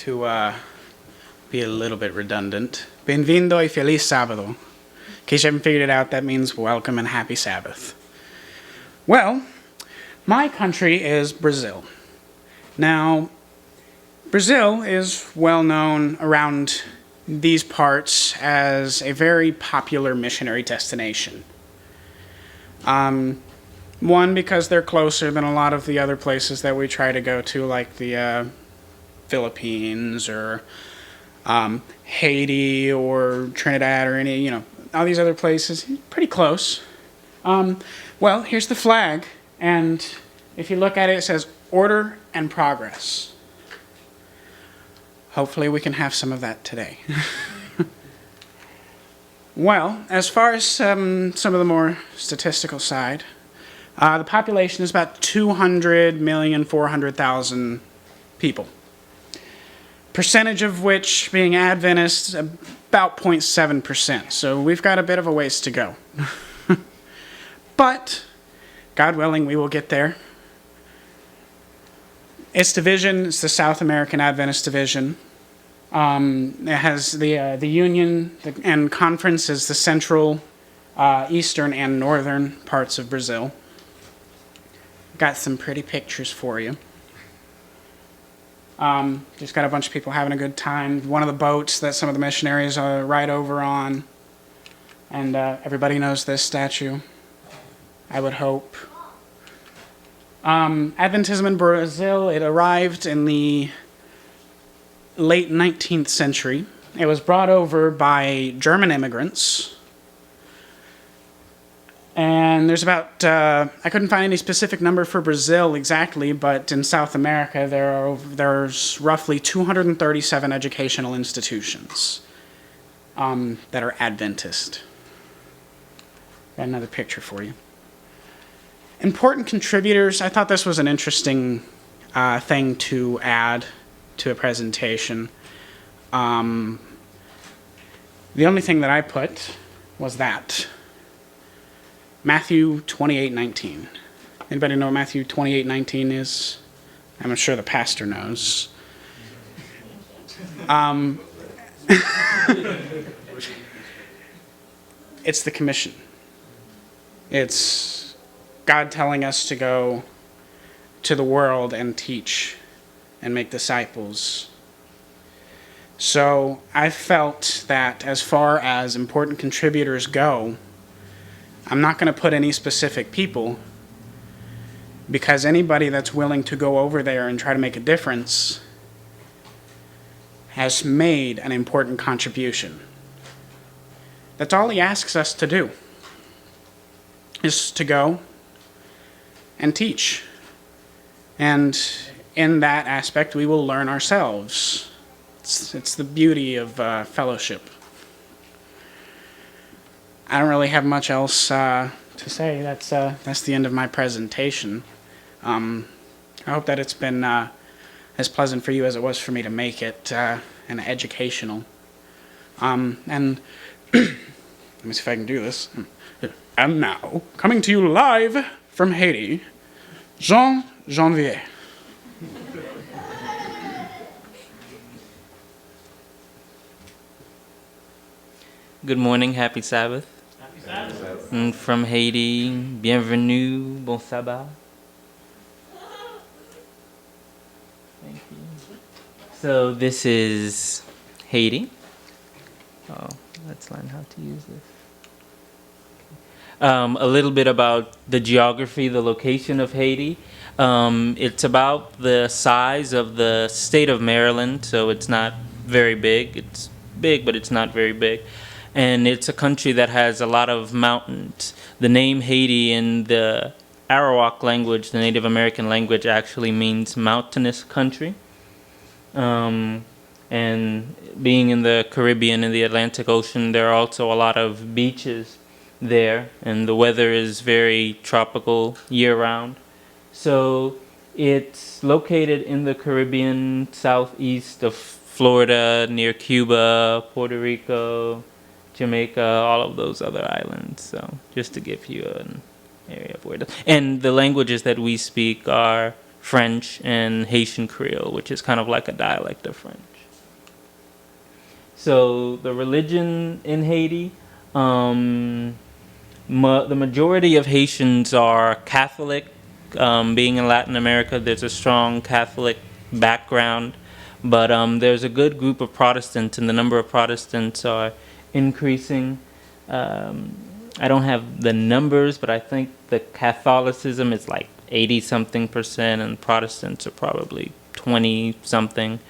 to be a little bit redundant. Bem-vindo y feliz sábado. In case you haven't figured it out, that means welcome and happy Sabbath. Well, my country is Brazil. Now, Brazil is well known around these parts as a very popular missionary destination. One, because they're closer than a lot of the other places that we try to go to, like the Philippines or Haiti or Trinidad or any, all these other places. Pretty close. Well, here's the flag, and if you look at it, it says order and progress. Hopefully we can have some of that today. Well, as far as some of the more statistical side, the population is about 200,400,000 people. Percentage of which, being Adventists, about 0.7%. So we've got a bit of a ways to go. But, God willing, we will get there. Its division is the South American Adventist Division. It has the Union and Conference is the central, eastern, and northern parts of Brazil. Got some pretty pictures for you. Just got a bunch of people having a good time. One of the boats that some of the missionaries ride over on. And everybody knows this statue, I would hope. Adventism in Brazil, it arrived in the late 19th century. It was brought over by German immigrants. And there's about, I couldn't find any specific number for Brazil exactly, but in South America there's roughly 237 educational institutions that are Adventist. Got another picture for you. Important contributors, I thought this was an interesting thing to add to a presentation. The only thing that I put was that. Matthew 28:19. Anybody know what Matthew 28:19 is? I'm sure the pastor knows. It's the commission. It's God telling us to go to the world and teach and make disciples. So I felt that as far as important contributors go, I'm not going to put any specific people, because anybody that's willing to go over there and try to make a difference has made an important contribution. That's all he asks us to do, is to go and teach. And in that aspect, we will learn ourselves. It's the beauty of fellowship. I don't really have much else to say. That's the end of my presentation. I hope that it's been as pleasant for you as it was for me to make it, and educational. And let me see if I can do this. And now, coming to you live from Haiti, Jean Janvier. Good morning, happy Sabbath. Happy Sabbath. And from Haiti, bienvenue, bon sabbat. Thank you. So this is Haiti. Oh, let's learn how to use this. A little bit about the geography, the location of Haiti. It's about the size of the state of Maryland, so it's not very big. It's big, but it's not very big. And it's a country that has a lot of mountains. The name Haiti in the Arawak language, the Native American language, actually means mountainous country. And being in the Caribbean and the Atlantic Ocean, there are also a lot of beaches there, and the weather is very tropical year-round. So it's located in the Caribbean, southeast of Florida, near Cuba, Puerto Rico, Jamaica, all of those other islands. So just to give you an area of where it is. And the languages that we speak are French and Haitian Creole, which is kind of like a dialect of French. So the religion in Haiti, um, the majority of Haitians are Catholic. Being in Latin America, there's a strong Catholic background, but there's a good group of Protestants, and the number of Protestants are increasing. Um, I don't have the numbers, but I think the Catholicism is like 80 something percent, and Protestants are probably 20 something.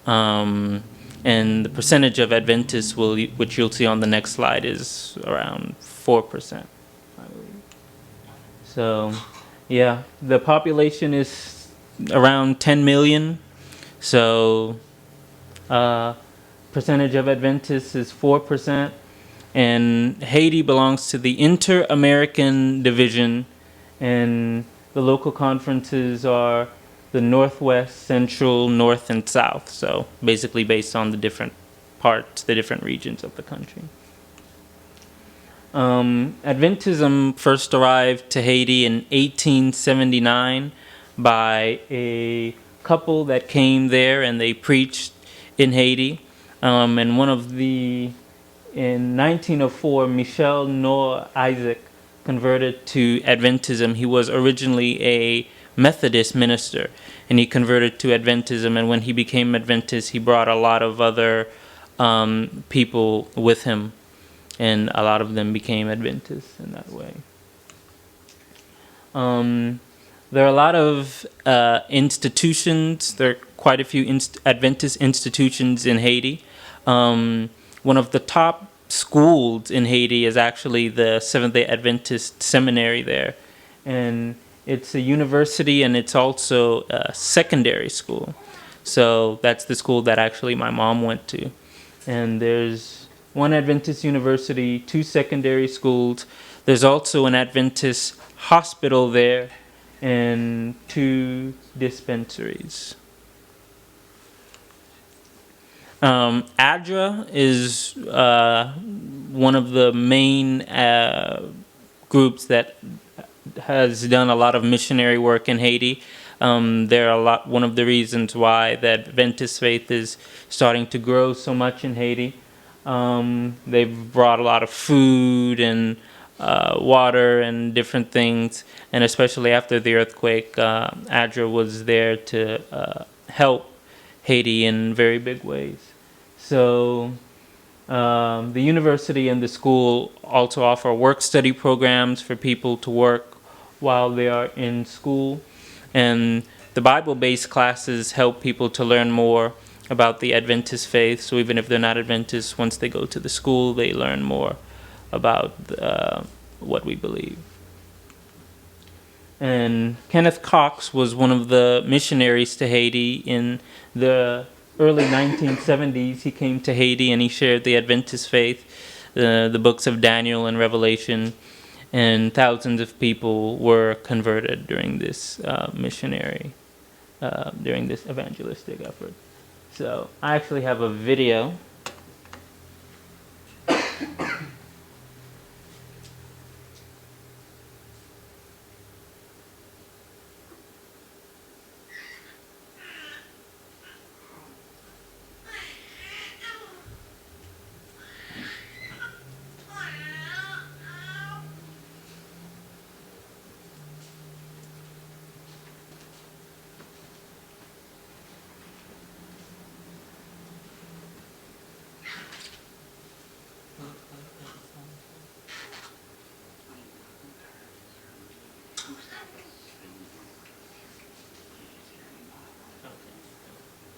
Um, and the percentage of Adventists, which you'll see on the next slide, is around 4%, I believe. So, yeah, the population is around 10 million. So, percentage of Adventists is 4%. And Haiti belongs to the Inter-American Division, and the local conferences are the Northwest, Central, North, and South. So basically based on the different parts, the different regions of the country. Adventism first arrived to Haiti in 1879 by a couple that came there, and they preached in Haiti. And in 1904, Michel Noah Isaac converted to Adventism. He was originally a Methodist minister, and he converted to Adventism. And when he became Adventist, he brought a lot of other people with him, and a lot of them became Adventists in that way. There are a lot of institutions. There are quite a few Adventist institutions in Haiti. One of the top schools in Haiti is actually the Seventh Day Adventist seminary there. And it's a university, and it's also a secondary school. So that's the school that actually my mom went to. And there's one Adventist university, 2 secondary schools. There's also an Adventist hospital there, and 2 dispensaries. ADRA is one of the main groups that has done a lot of missionary work in Haiti. One of the reasons why the Adventist faith is starting to grow so much in Haiti. They've brought a lot of food and water and different things, and especially after the earthquake, ADRA was there to help Haiti in very big ways. So the university and the school also offer work-study programs for people to work while they are in school. And the Bible-based classes help people to learn more about the Adventist faith. So even if they're not Adventists, once they go to the school, they learn more about what we believe. And Kenneth Cox was one of the missionaries to Haiti in the early 1970s. He came to Haiti and he shared the Adventist faith, the books of Daniel and Revelation, and thousands of people were converted during this during this evangelistic effort. So I actually have a video.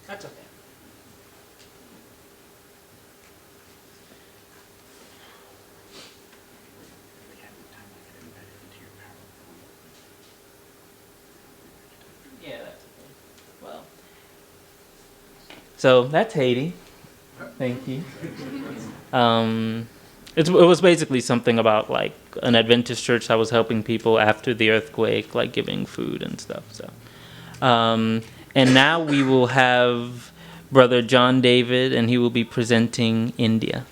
That's okay. Yeah, that's okay. Well, so that's Haiti. Thank you. It was basically something about like an Adventist church that was helping people after the earthquake, like giving food and stuff. So, and now we will have Brother John David, and he will be presenting India.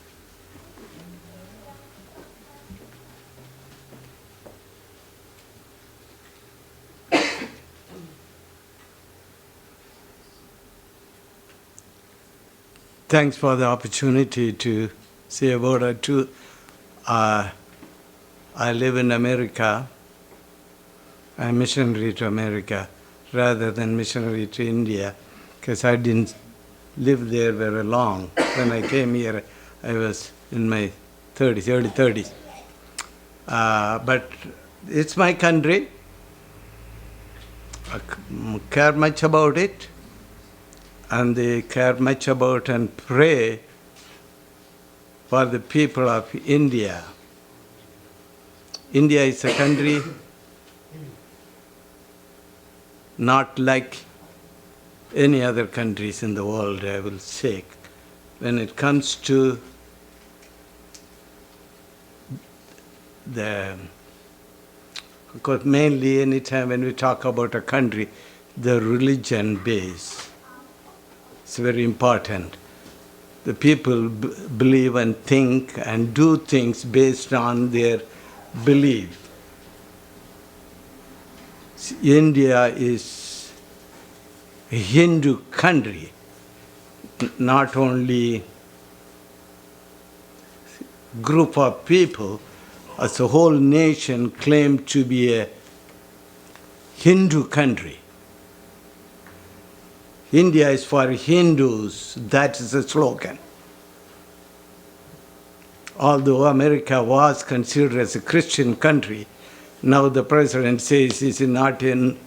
Thanks for the opportunity to say a word or two. I live in America. I'm missionary to America rather than missionary to India because I didn't live there very long. When I came here, I was in my 30s, early 30s. But it's my country. I care much about it, and they care much about and pray for the people of India. India is a country not like any other countries in the world, I will say. When it comes to of course, mainly anytime when we talk about a country, the religion base is very important. The people believe and think and do things based on their belief. India is a Hindu country, not only group of people, as a whole nation claim to be a Hindu country. India is for Hindus, that is the slogan. Although America was considered as a Christian country, now the president says it's not in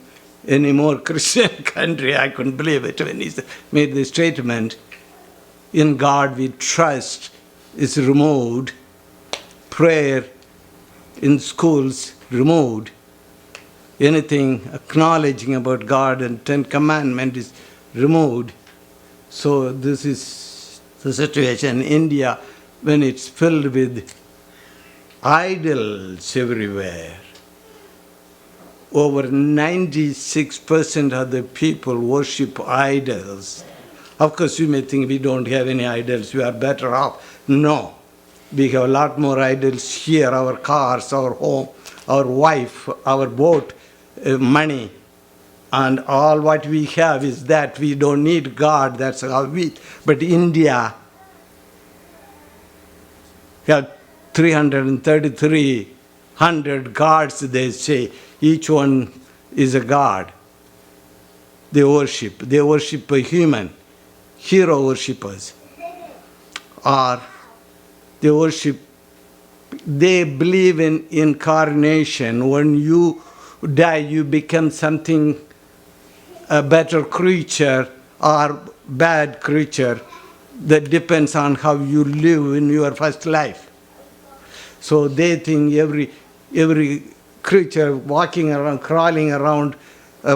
any more Christian country. I couldn't believe it when he made the statement, "In God we trust" is removed, prayer in schools removed, anything acknowledging about God and Ten Commandments is removed. So this is the situation in India when it's filled with idols everywhere. Over 96% of the people worship idols. Of course, you may think we don't have any idols, we are better off. No. We have a lot more idols here, our cars, our home, our wife, our boat, money. And all what we have is that we don't need God, that's how we. But India have 333 gods, they say. Each one is a god. They worship. They worship a human, hero worshippers. Or they worship, they believe in incarnation. When you die, you become something, a better creature or bad creature. That depends on how you live in your first life. So they think every creature walking around, crawling around,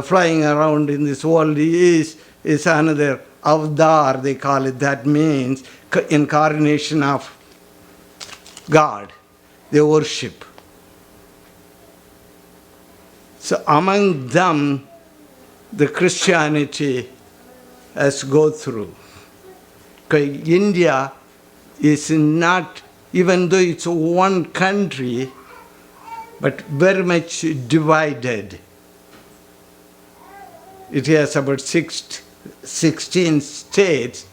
flying around in this world is another avatar, they call it. That means incarnation of God. They worship. So among them, the Christianity has gone through. India is not, even though it's one country, but very much divided. It has about 16 states,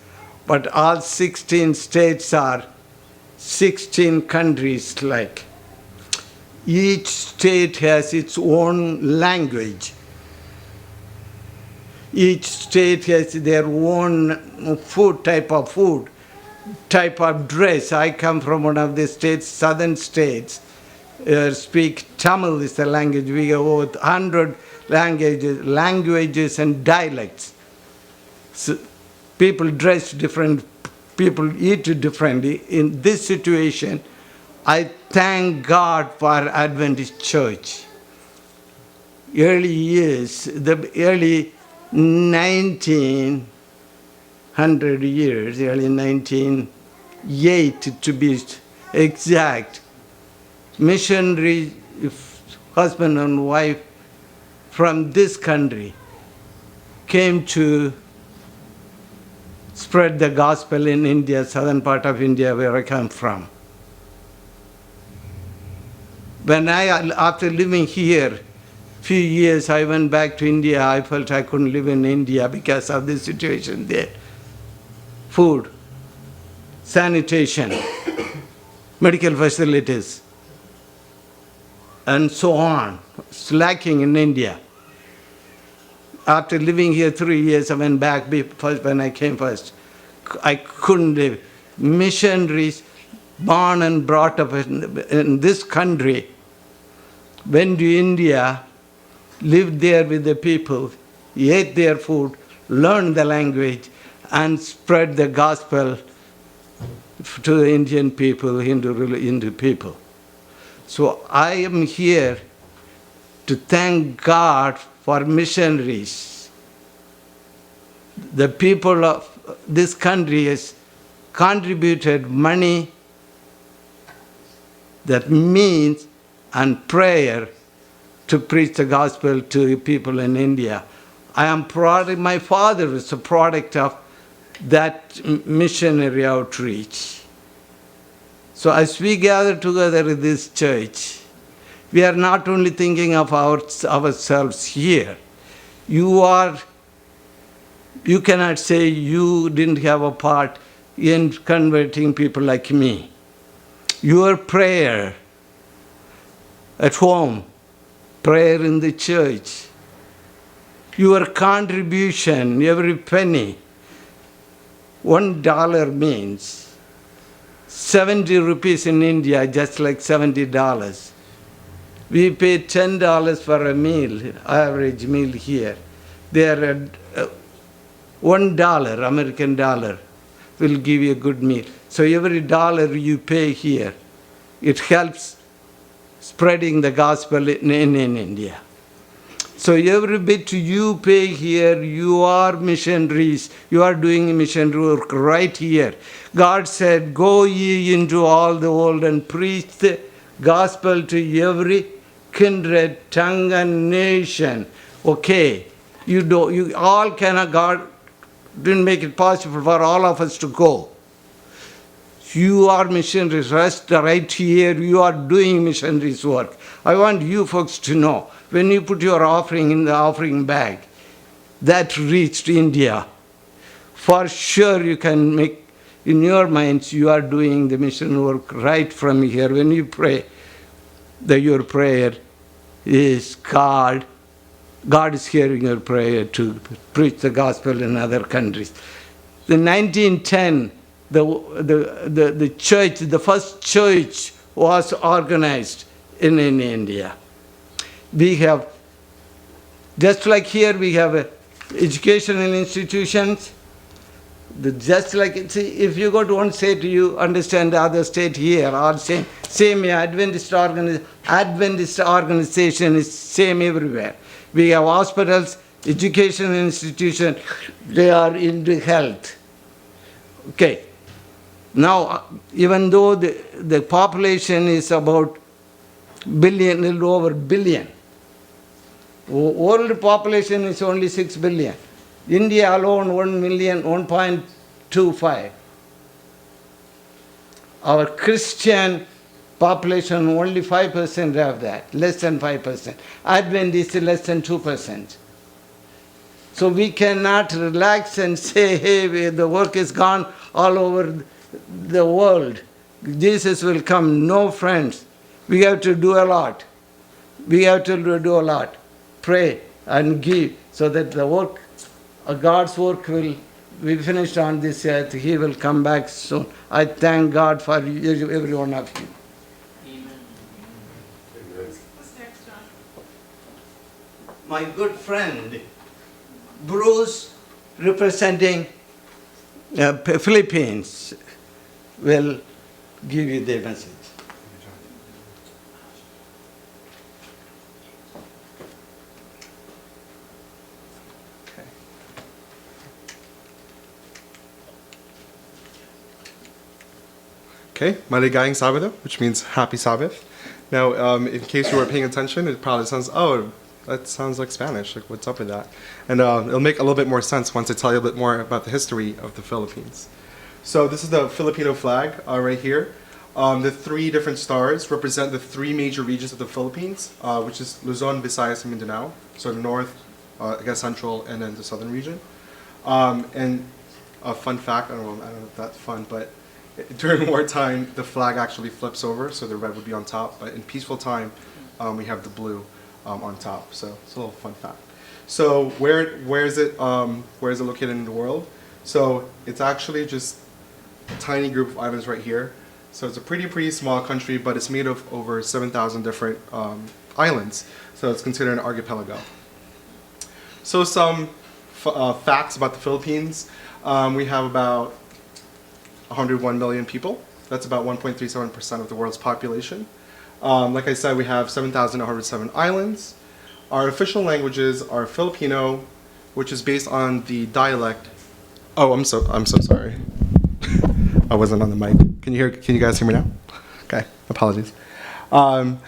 but all 16 states are 16 countries like. Each state has its own language. Each state has their own food, type of dress. I come from one of the states, southern states. Speak Tamil is the language. We have over 100 languages and dialects. So people dress different, people eat differently. In this situation, I thank God for Adventist Church. Early years, the early 1900 years, early 1908 to be exact, missionary husband and wife from this country came to spread the gospel in India, southern part of India where I come from. When after living here few years, I went back to India. I felt I couldn't live in India because of the situation there. Food, sanitation, medical facilities, and so on. It's lacking in India. After living here 3 years, I went back first when I came first. I couldn't live. Missionaries born and brought up in this country went to India, lived there with the people, ate their food, learned the language, and spread the gospel to the Indian people, Hindu people. So I am here to thank God for missionaries. The people of this country has contributed money, that means, and prayer to preach the gospel to people in India. I am proud, my father is a product of that missionary outreach. So as we gather together in this church, we are not only thinking of ourselves here. You cannot say you didn't have a part in converting people like me. Your prayer at home, prayer in the church, your contribution, every penny, $1 means 70 rupees in India, just like $70. We pay $10 for a meal, average meal here. There $1, American dollar, will give you a good meal. So every dollar you pay here, it helps spreading the gospel in India. So every bit you pay here, you are missionaries. You are doing mission work right here. God said, go ye into all the world and preach the gospel to every kindred, tongue, and nation. Okay, you all cannot, God didn't make it possible for all of us to go. You are missionaries, rest right here, you are doing missionaries work. I want you folks to know, when you put your offering in the offering bag, that reached India, for sure you can make, in your minds, you are doing the mission work right from here. When you pray, your prayer is God is hearing your prayer to preach the gospel in other countries. In 1910, the church, the first church was organized in India. We have, just like here we have educational institutions, just like, see, if you go to one state, you understand the other state here, or same Adventist organization is same everywhere. We have hospitals, educational institutions, they are into health. Okay. Now, even though the population is about billion, a little over billion, world population is only 6 billion. India alone 1.25. Our Christian population only 5% have that, less than 5%. Adventist is less than 2%. So we cannot relax and say, hey, the work is gone all over the world. Jesus will come. No, friends. We have to do a lot. We have to do a lot. Pray and give so that the work, God's work will be finished on this earth. He will come back soon. I thank God for every one of you. My good friend, Bruce, representing Philippines, will give you the message. Okay, Maligayang Sabado, which means happy Sabbath. Now, in case you were paying attention, it probably sounds, oh, that sounds like Spanish. Like, what's up with that? And it'll make a little bit more sense once I tell you a bit more about the history of the Philippines. So this is the Filipino flag right here. The 3 different stars represent the 3 major regions of the Philippines, which is Luzon, Visayas, and Mindanao. So the north, I guess central, and then the southern region. And a fun fact, I don't know if that's fun, but During wartime, the flag actually flips over, so the red would be on top. But in peaceful time, we have the blue on top. So it's a little fun fact. So where is it located in the world? So it's actually just a tiny group of islands right here. So it's a pretty small country, but it's made of over 7,000 different islands. So it's considered an archipelago. So some facts about the Philippines. We have about 101 million people. That's about 1.37% of the world's population. Like I said, we have 7,107 islands. Our official languages are Filipino, which is based on the dialect. Oh, I'm so sorry. I wasn't on the mic. Can you guys hear me now? Okay, apologies.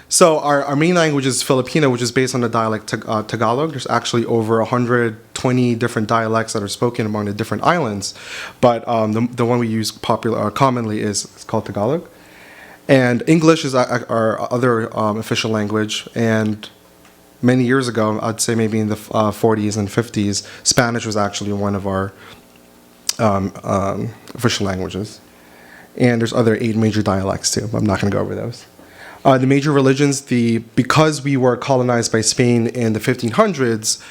So our main language is Filipino, which is based on the dialect Tagalog. There's actually over 120 different dialects that are spoken among the different islands, but the one we use commonly is called Tagalog. And English is our other official language. And many years ago, I'd say maybe in the 40s and 50s, Spanish was actually one of our official languages. And there's other 8 major dialects too, but I'm not going to go over those. The major religions, because we were colonized by Spain in the 1500s,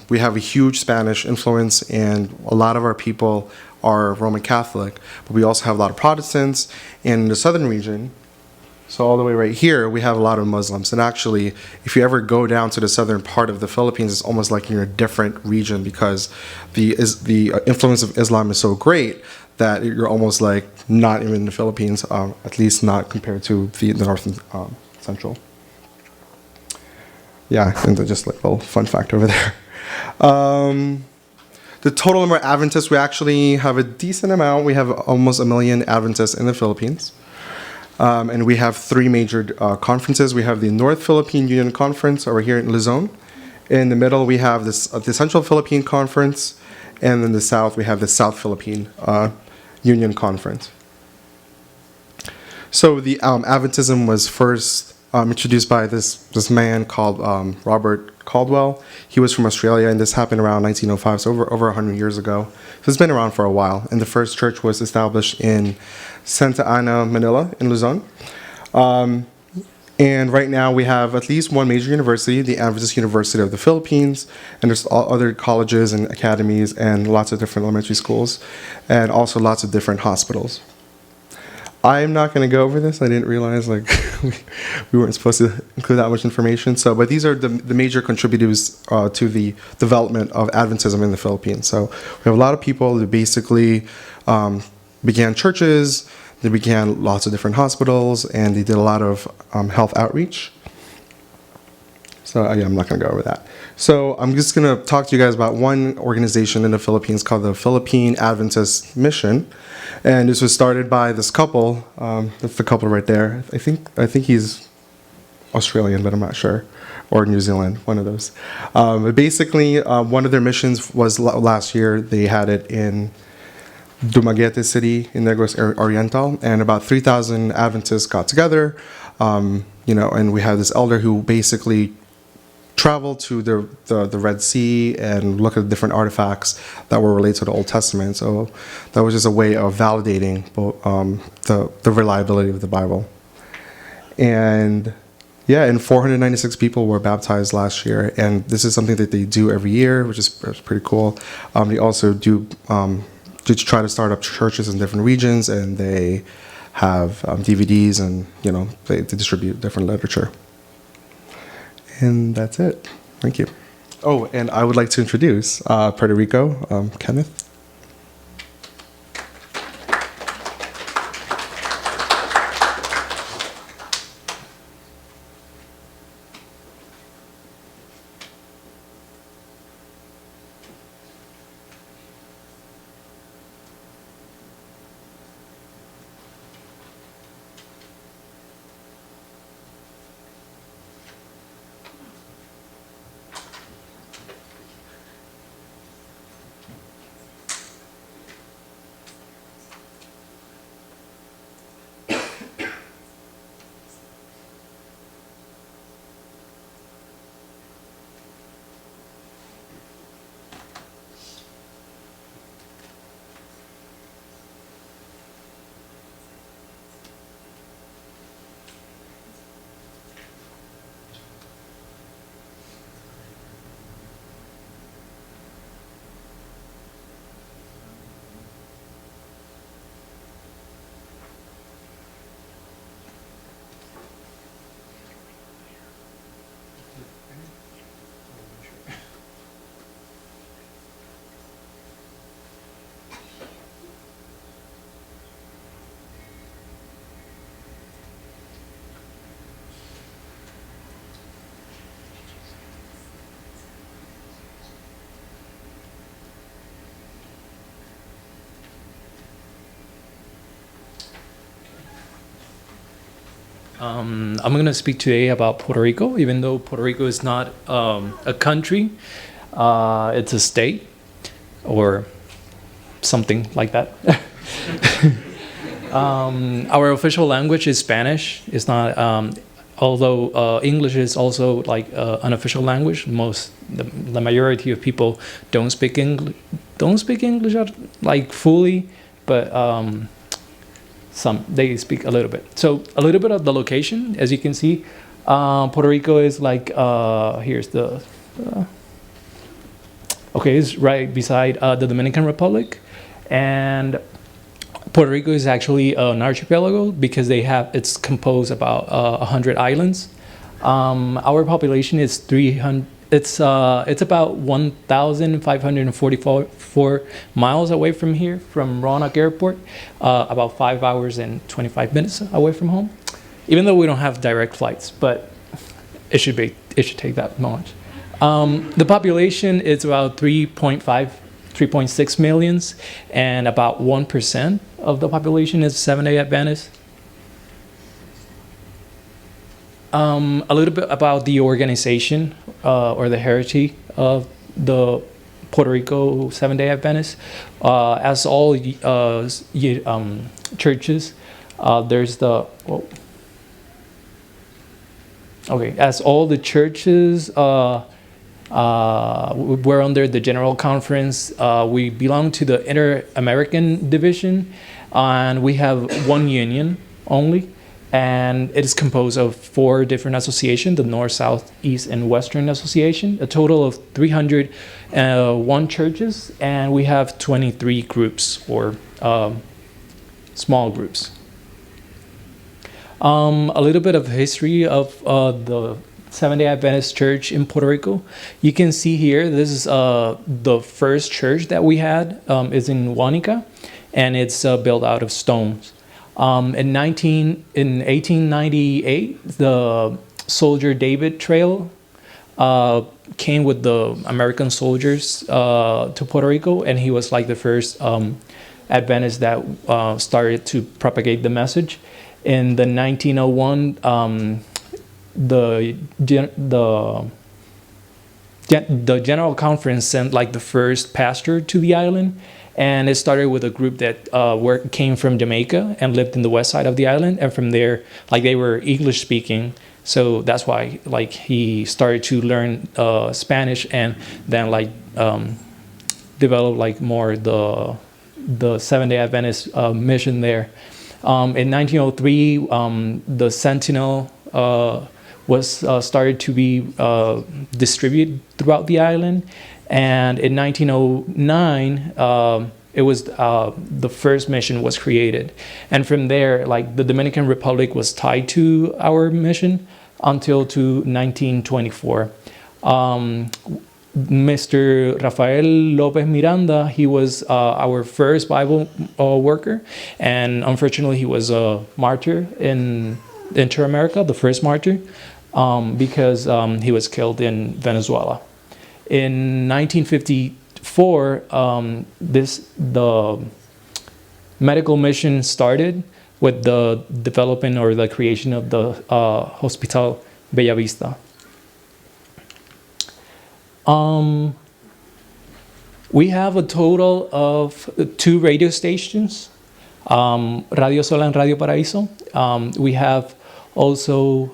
we have a huge Spanish influence, and a lot of our people are Roman Catholic. But we also have a lot of Protestants. And in the southern region, so all the way right here, we have a lot of Muslims. And actually, if you ever go down to the southern part of the Philippines, it's almost like you're in a different region, because the influence of Islam is so great that you're almost like not even in the Philippines, at least not compared to the north and central. Yeah, and just like a little fun fact over there. The total number of Adventists, we actually have a decent amount. We have almost 1 million Adventists in the Philippines. And we have 3 major conferences. We have the North Philippine Union Conference over here in Luzon. In the middle, we have the Central Philippine Conference. And in the south, we have the South Philippine Union Conference. So the Adventism was first introduced by this man called Robert Caldwell. He was from Australia, and this happened around 1905, so over 100 years ago. So it's been around for a while. And the first church was established in Santa Ana, Manila, in Luzon. And right now we have at least one major university, the Adventist University of the Philippines, and there's other colleges and academies and lots of different elementary schools, and also lots of different hospitals. I'm not going to go over this. I didn't realize we weren't supposed to include that much information. But these are the major contributors to the development of Adventism in the Philippines. So we have a lot of people that basically began churches. They began lots of different hospitals, and they did a lot of health outreach. So I'm not going to go over that. So I'm just going to talk to you guys about one organization in the Philippines called the Philippine Adventist Mission. And this was started by this couple. That's the couple right there. I think he's Australian, but I'm not sure. Or New Zealand, one of those. But basically, one of their missions was last year. They had it in Dumaguete City in Negros Oriental, and about 3,000 Adventists got together, and we had this elder who basically traveled to the Red Sea and looked at different artifacts that were related to the Old Testament. So that was just a way of validating the reliability of the Bible. And 496 people were baptized last year, and this is something that they do every year, which is pretty cool. They also do to try to start up churches in different regions, and they have DVDs, and they distribute different literature. And that's it. Thank you. Oh, and I would like to introduce Puerto Rico, Kenneth. I'm going to speak today about Puerto Rico, even though Puerto Rico is not a country, it's a state or something like that. Our official language is Spanish. It's not, although English is also like an official language. The majority of people don't speak English, like fully, but some they speak a little bit. So a little bit of the location, as you can see, Puerto Rico is like here's the okay, it's right beside the Dominican Republic, and Puerto Rico is actually an archipelago because it's composed about 100 islands. Our population is 300. It's about 1,544 miles away from here, from Roanoke Airport, about 5 hours and 25 minutes away from home. Even though we don't have direct flights, but it should take that much. The population is about 3.6 millions, and about 1% of the population is Seventh-day Adventists. A little bit about the organization or the heritage of the Puerto Rico Seventh-day Adventists. As all churches, there's the as all the churches we're under the General Conference. We belong to the Inter-American Division, and we have one union only, and it is composed of 4 different associations: the North, South, East, and Western Association. A total of 301 churches, and we have 23 groups or small groups. A little bit of history of the Seventh-day Adventist Church in Puerto Rico. You can see here, this is the first church that we had, is in Huánica, and it's built out of stones. In 1898, the Soldier David Trail came with the American soldiers to Puerto Rico, and he was like the first Adventist that started to propagate the message. In the 1901, the General Conference sent like the first pastor to the island, and it started with a group that came from Jamaica and lived in the west side of the island, and from there, like they were English speaking, so that's why like he started to learn Spanish, and then like develop like more the Seventh-day Adventist mission there. In 1903, the Sentinel was started to be distributed throughout the island, and in 1909, it was the first mission was created, and from there, like the Dominican Republic was tied to our mission until to 1924. Mr. Rafael Lopez Miranda, he was our first Bible worker, and unfortunately he was a martyr in Inter-America, the first martyr, because he was killed in Venezuela. In 1954, the medical mission started with the development or the creation of the Hospital Bellavista. We have a total of 2 radio stations, Radio Sol and Radio Paraíso. We have also,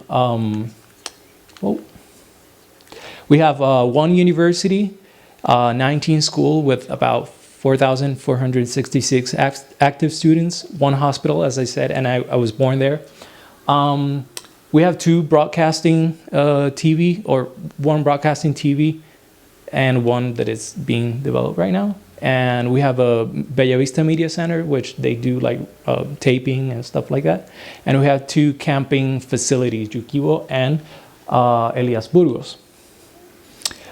we have 1 university, 19 schools with about 4,466 active students, 1 hospital, as I said, and I was born there. We have 2 broadcasting TV, or 1 broadcasting TV, and 1 that is being developed right now. And we have a Bellavista Media Center, which they do like taping and stuff like that. And we have 2 camping facilities, Yuquibo and Elias Burgos.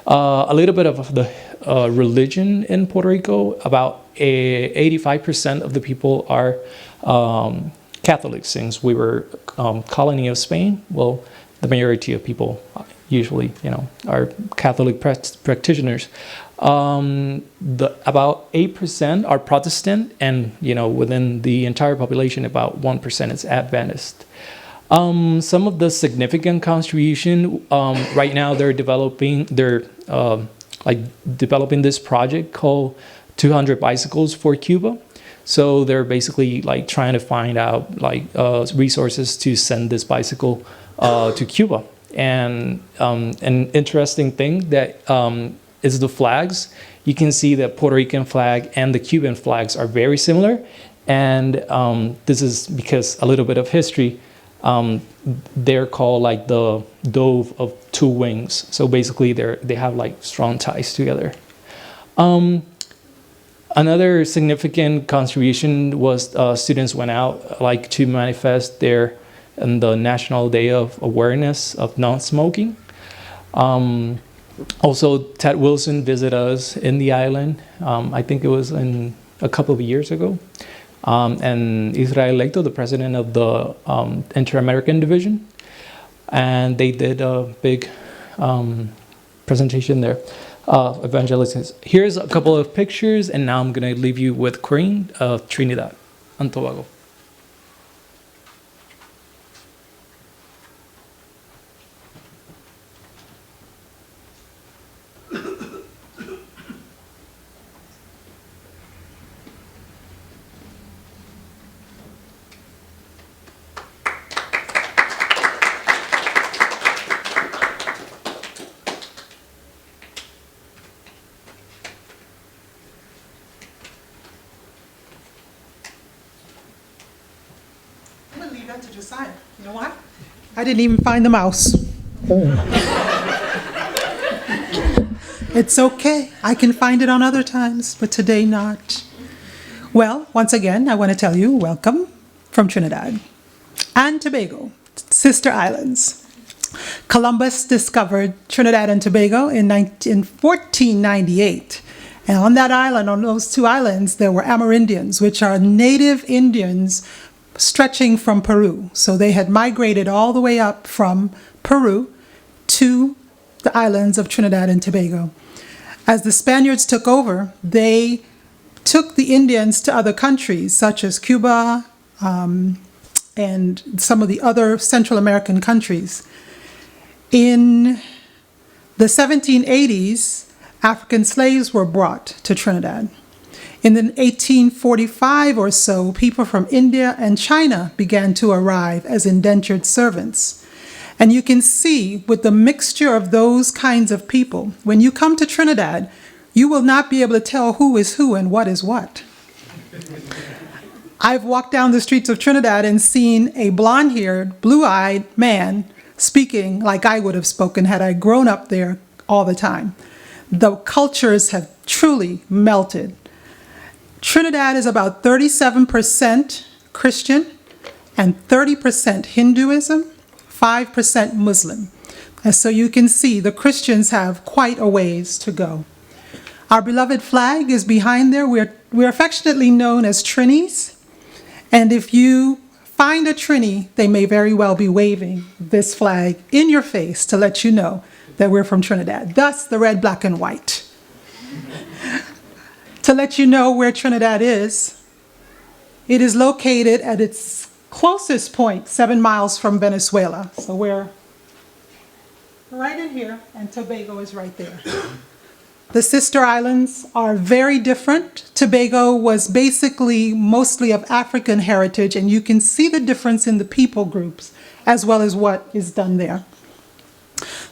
A little bit of the religion in Puerto Rico. About 85% of the people are Catholics, since we were colony of Spain. Well, the majority of people usually, are Catholic practitioners. About 8% are Protestant, and within the entire population, about 1% is Adventist. Some of the significant contribution right now they're developing this project called 200 Bicycles for Cuba. So they're basically like trying to find out like resources to send this bicycle to Cuba. And an interesting thing that is the flags. You can see the Puerto Rican flag and the Cuban flags are very similar. And this is because a little bit of history. They're called like the dove of two wings. So basically they have like strong ties together. Another significant contribution was students went out like to manifest their on the National Day of Awareness of Non-Smoking. Also, Ted Wilson visited us in the island. I think it was a couple of years ago. And Israel Electo, the president of the Inter-American Division. And they did a big presentation there. Evangelism. Here's a couple of pictures, and now I'm going to leave you with Corinne of Trinidad and Tobago. I'm gonna leave that to Josiah. You know why? I didn't even find the mouse. It's okay. I can find it on other times, but today not. Well, once again, I want to tell you, welcome from Trinidad and Tobago, sister islands. Columbus discovered Trinidad and Tobago in 1498. And on that island, on those two islands, there were Amerindians, which are native Indians stretching from Peru. So they had migrated all the way up from Peru to the islands of Trinidad and Tobago. As the Spaniards took over, they took the Indians to other countries, such as Cuba and some of the other Central American countries. In the 1780s, African slaves were brought to Trinidad. In the 1845 or so, people from India and China began to arrive as indentured servants. And you can see with the mixture of those kinds of people, when you come to Trinidad, you will not be able to tell who is who and what is what. I've walked down the streets of Trinidad and seen a blonde-haired, blue-eyed man speaking like I would have spoken had I grown up there all the time. The cultures have truly melted. Trinidad is about 37% Christian and 30% Hinduism, 5% Muslim. And so you can see the Christians have quite a ways to go. Our beloved flag is behind there. We're affectionately known as Trinis. And if you find a Trini, they may very well be waving this flag in your face to let you know that we're from Trinidad. Thus, the red, black, and white. To let you know where Trinidad is, it is located at its closest point, 7 miles from Venezuela. So we're right in here, and Tobago is right there. The sister islands are very different. Tobago was basically mostly of African heritage, and you can see the difference in the people groups as well as what is done there.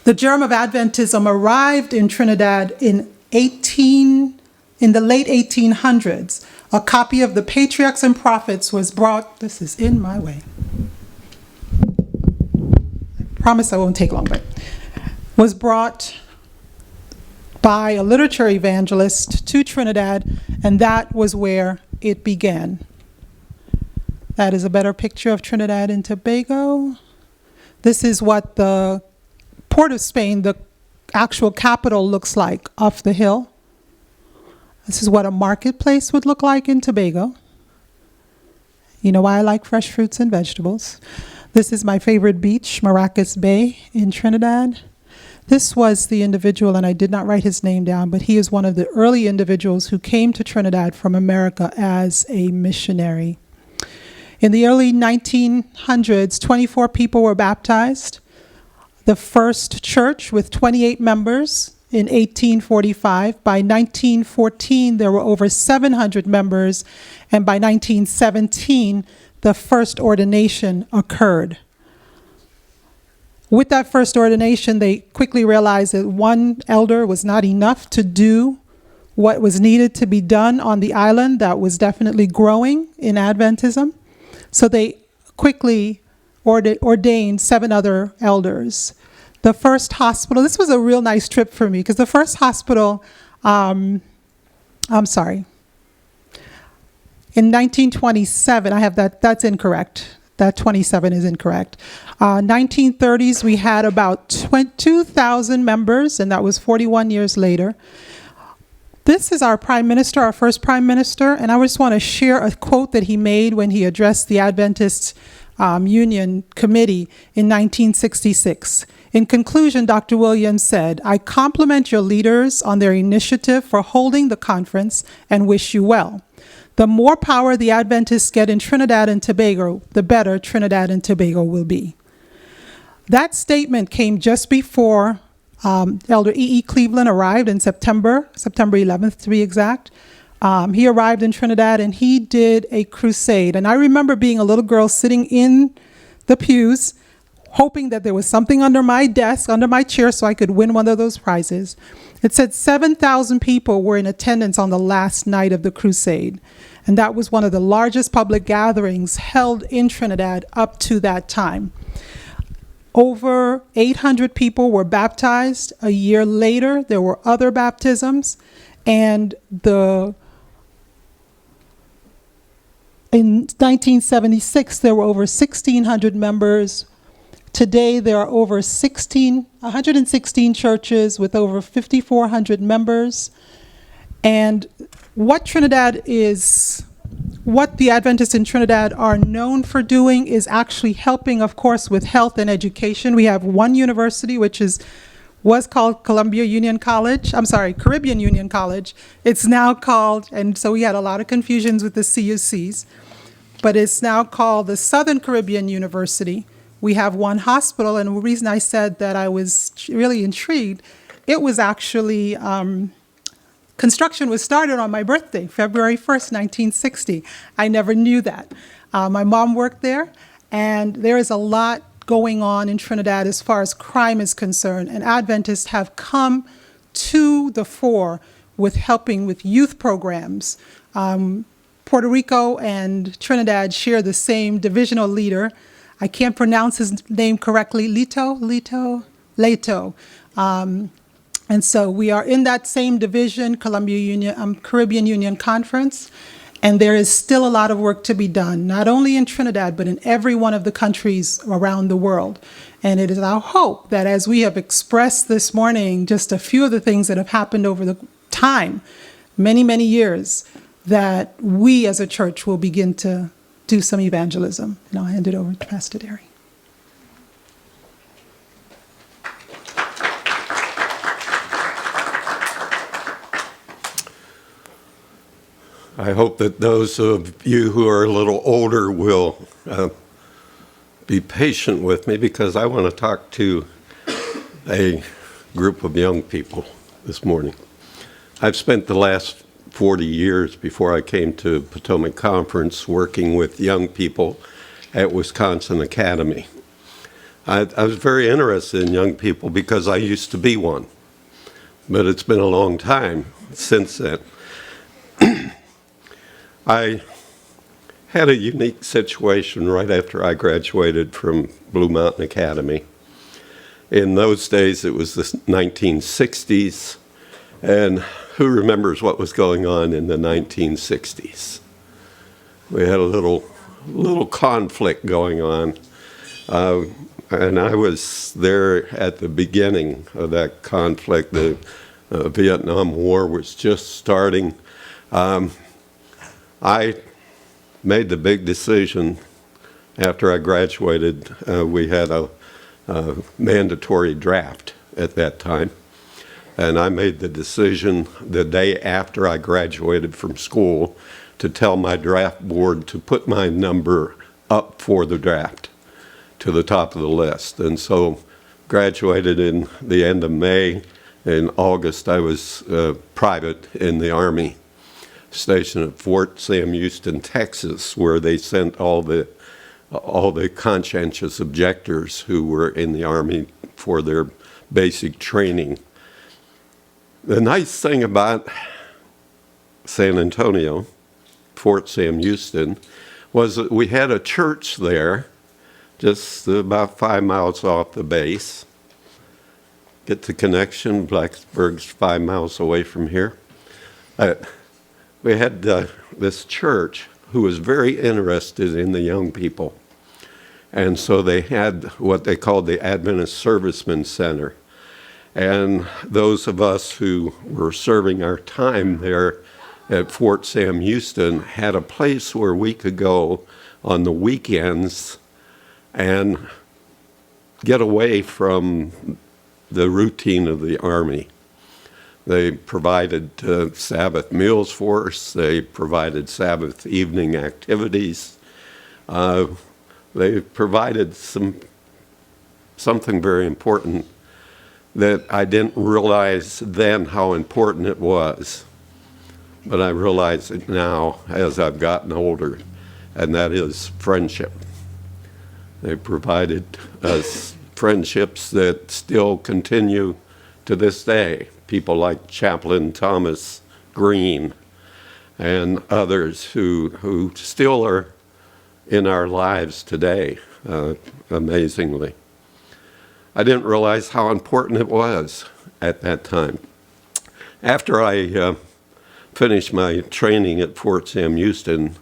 The germ of Adventism arrived in Trinidad in the late 1800s. A copy of the Patriarchs and Prophets was brought. This is in my way. I promise I won't take long, but was brought by a literature evangelist to Trinidad, and that was where it began. That is a better picture of Trinidad and Tobago. This is what the Port of Spain, the actual capital, looks like off the hill. This is what a marketplace would look like in Tobago. You know why I like fresh fruits and vegetables. This is my favorite beach, Maracas Bay in Trinidad. This was the individual, and I did not write his name down, but he is one of the early individuals who came to Trinidad from America as a missionary. In the early 1900s, 24 people were baptized. The first church with 28 members in 1845. By 1914, there were over 700 members, and by 1917, the first ordination occurred. With that first ordination, they quickly realized that one elder was not enough to do what was needed to be done on the island that was definitely growing in Adventism. So they quickly ordained 7 other elders. The first hospital, this was a real nice trip for me, because the first hospital, in 1927, I have that's incorrect. That 27 is incorrect. 1930s, we had about 2,000 members, and that was 41 years later. This is our prime minister, our first prime minister, and I just want to share a quote that he made when he addressed the Adventist Union Committee in 1966. In conclusion, Dr. Williams said, "I compliment your leaders on their initiative for holding the conference and wish you well. The more power the Adventists get in Trinidad and Tobago, the better Trinidad and Tobago will be." That statement came just before Elder E.E. Cleveland arrived in September 11th to be exact. He arrived in Trinidad and he did a crusade. And I remember being a little girl sitting in the pews, hoping that there was something under my desk, under my chair, so I could win one of those prizes. It said 7,000 people were in attendance on the last night of the crusade. And that was one of the largest public gatherings held in Trinidad up to that time. Over 800 people were baptized. A year later, there were other baptisms. And in 1976, there were over 1,600 members. Today, there are over 116 churches with over 5,400 members. And what the Adventists in Trinidad are known for doing is actually helping, of course, with health and education. We have one university, which was called Caribbean Union College. It's now called, and so we had a lot of confusions with the CUCs, but it's now called the Southern Caribbean University. We have one hospital, and the reason I said that I was really intrigued, it was actually, construction was started on my birthday, February 1st, 1960. I never knew that. My mom worked there, and there is a lot going on in Trinidad as far as crime is concerned, and Adventists have come to the fore with helping with youth programs. Puerto Rico and Trinidad share the same divisional leader. I can't pronounce his name correctly, Leto. And so we are in that same division, Caribbean Union Conference, and there is still a lot of work to be done, not only in Trinidad, but in every one of the countries around the world. And it is our hope that as we have expressed this morning, just a few of the things that have happened over the time, many, many years, that we as a church will begin to do some evangelism. And I'll hand it over to Pastor Derry. I hope that those of you who are a little older will be patient with me, because I want to talk to a group of young people this morning. I've spent the last 40 years before I came to Potomac Conference working with young people at Wisconsin Academy. I was very interested in young people because I used to be one, but it's been a long time since then. I had a unique situation right after I graduated from Blue Mountain Academy. In those days, it was the 1960s, and who remembers what was going on in the 1960s? We had a little conflict going on, and I was there at the beginning of that conflict. The Vietnam War was just starting. I made the big decision after I graduated. We had a mandatory draft at that time. And I made the decision the day after I graduated from school to tell my draft board to put my number up for the draft to the top of the list. And so graduated in the end of May. In August, I was private in the Army, stationed at Fort Sam Houston, Texas, where they sent all the conscientious objectors who were in the Army for their basic training. The nice thing about San Antonio, Fort Sam Houston, was that we had a church there just about 5 miles off the base. Get the connection, Blacksburg's 5 miles away from here. We had this church who was very interested in the young people. And so they had what they called the Adventist Servicemen Center. And those of us who were serving our time there at Fort Sam Houston had a place where we could go on the weekends and get away from the routine of the Army. They provided Sabbath meals for us. They provided Sabbath evening activities. They provided something very important that I didn't realize then how important it was. But I realize it now as I've gotten older, and that is friendship. They provided us friendships that still continue to this day. People like Chaplain Thomas Green and others who still are in our lives today, amazingly. I didn't realize how important it was at that time. After I finished my training at Fort Sam Houston,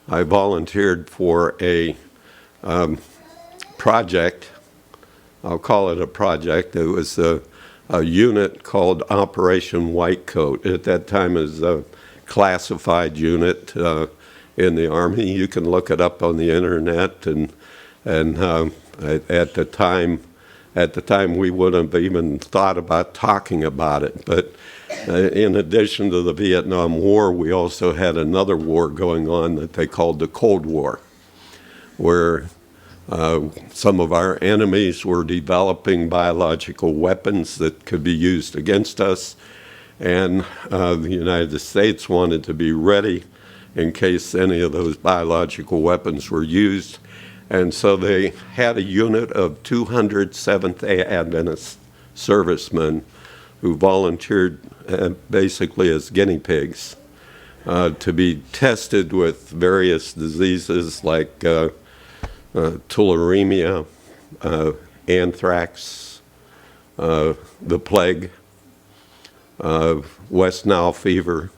I volunteered for a project. I'll call it a project. It was a unit called Operation Whitecoat. At that time, it was a classified unit in the Army. You can look it up on the internet, and at the time we wouldn't have even thought about talking about it. But in addition to the Vietnam War, we also had another war going on that they called the Cold War, where some of our enemies were developing biological weapons that could be used against us, and the United States wanted to be ready in case any of those biological weapons were used. And so they had a unit of 200 Seventh Day Adventist servicemen who volunteered basically as guinea pigs to be tested with various diseases like tularemia, anthrax, the plague, West Nile fever.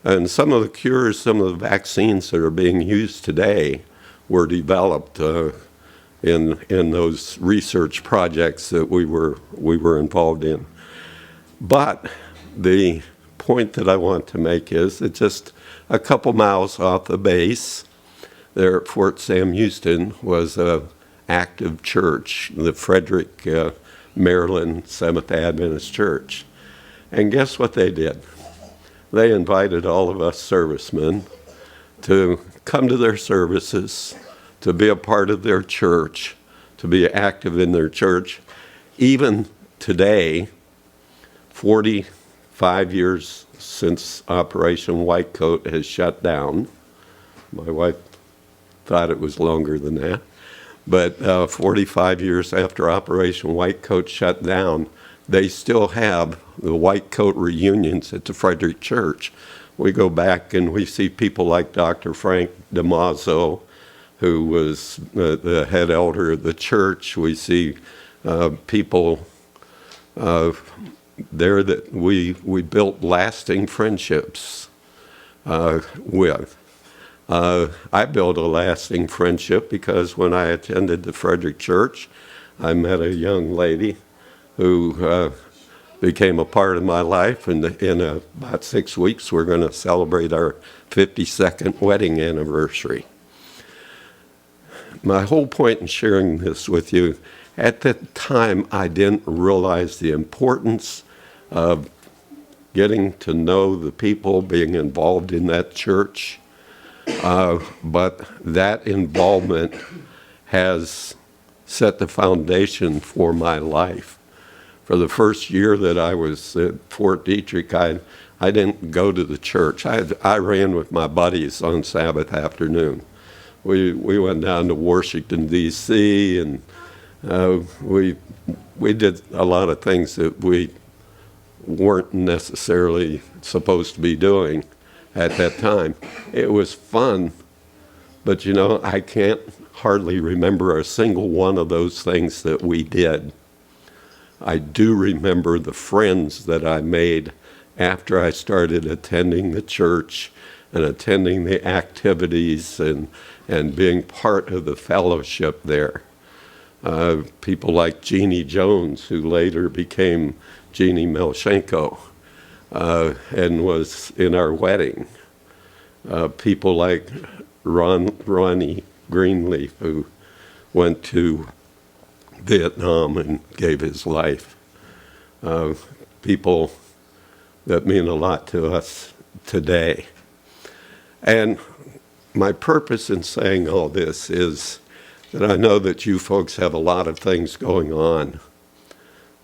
And some of the cures, some of the vaccines that are being used today were developed in those research projects that we were involved in. But the point that I want to make is that just a couple miles off the base, there at Fort Sam Houston, was an active church, the Frederick, Maryland Seventh Day Adventist Church. And guess what they did? They invited all of us servicemen to come to their services, to be a part of their church, to be active in their church. Even today, 45 years since Operation Whitecoat has shut down. My wife thought it was longer than that. But 45 years after Operation Whitecoat shut down, they still have the Whitecoat reunions at the Frederick Church. We go back and we see people like Dr. Frank DeMazzo, who was the head elder of the church. We see people there that we built lasting friendships with. I built a lasting friendship because when I attended the Frederick Church, I met a young lady who became a part of my life, and in about 6 weeks we're going to celebrate our 52nd wedding anniversary. My whole point in sharing this with you, at that time I didn't realize the importance of getting to know the people, being involved in that church, But that involvement has set the foundation for my life. For the first year that I was at Fort Detrick, I didn't go to the church. I ran with my buddies on Sabbath afternoon. We went down to Washington, D.C., and we did a lot of things that we weren't necessarily supposed to be doing at that time. It was fun, but you know, I can't hardly remember a single one of those things that we did. I do remember the friends that I made after I started attending the church and attending the activities and being part of the fellowship there. People like Jeannie Jones, who later became Jeannie Melchenko and was in our wedding. People like Ronnie Greenleaf, who went to Vietnam and gave his life. People that mean a lot to us today. And my purpose in saying all this is that I know that you folks have a lot of things going on,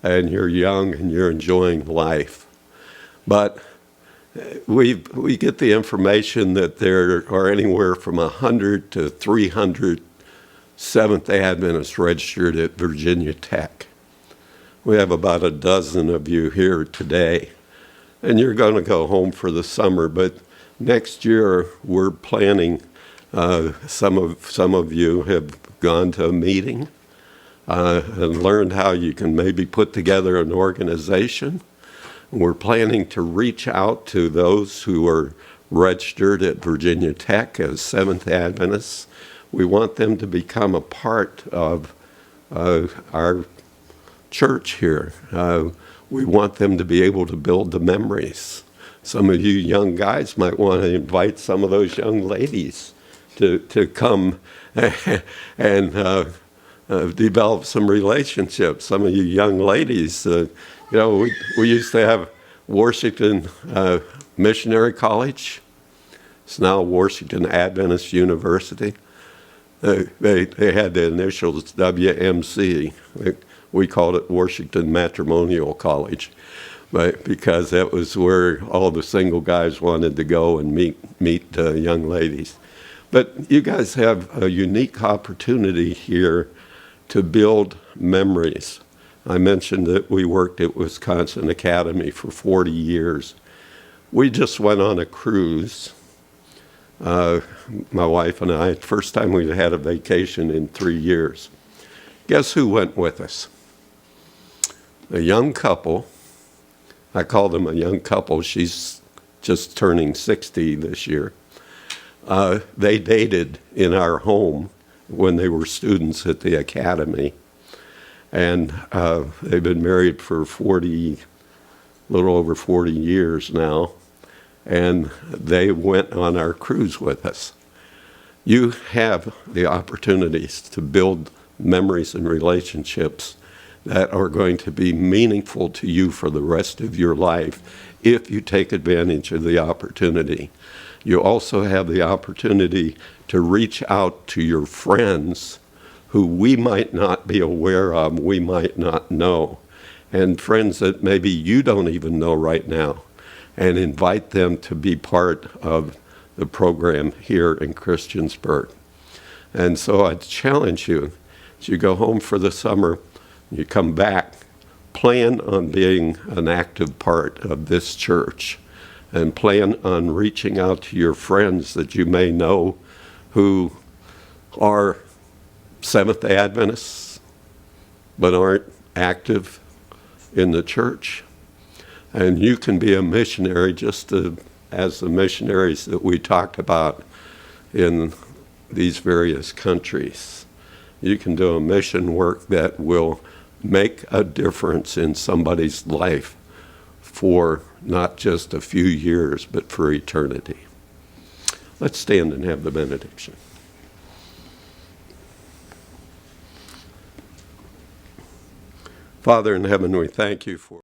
and you're young and you're enjoying life. But we get the information that there are anywhere from 100 to 300 Seventh Day Adventists registered at Virginia Tech. We have about a dozen of you here today, and you're going to go home for the summer, but next year we're planning, some of you have gone to a meeting and learned how you can maybe put together an organization. We're planning to reach out to those who are registered at Virginia Tech as Seventh Day Adventists. We want them to become a part of our church here. We want them to be able to build the memories. Some of you young guys might want to invite some of those young ladies to come and develop some relationships. Some of you young ladies, you know, we used to have Washington Missionary College. It's now Washington Adventist University. They had the initials WMC. We called it Washington Matrimonial College, but because that was where all the single guys wanted to go and meet young ladies. But you guys have a unique opportunity here to build memories. I mentioned that we worked at Wisconsin Academy for 40 years. We just went on a cruise. My wife and I, first time we'd had a vacation in 3 years. Guess who went with us? A young couple. I call them a young couple. She's just turning 60 this year. They dated in our home when they were students at the academy. And they've been married for a little over 40 years now. And they went on our cruise with us. You have the opportunities to build memories and relationships that are going to be meaningful to you for the rest of your life if you take advantage of the opportunity. You also have the opportunity to reach out to your friends who we might not be aware of, we might not know, and friends that maybe you don't even know right now, and invite them to be part of the program here in Christiansburg. And so I challenge you, as you go home for the summer, you come back, plan on being an active part of this church, and plan on reaching out to your friends that you may know who are Seventh-day Adventists but aren't active in the church. And you can be a missionary just as the missionaries that we talked about in these various countries. You can do a mission work that will make a difference in somebody's life for not just a few years, but for eternity. Let's stand and have the benediction. Father in heaven, we thank you for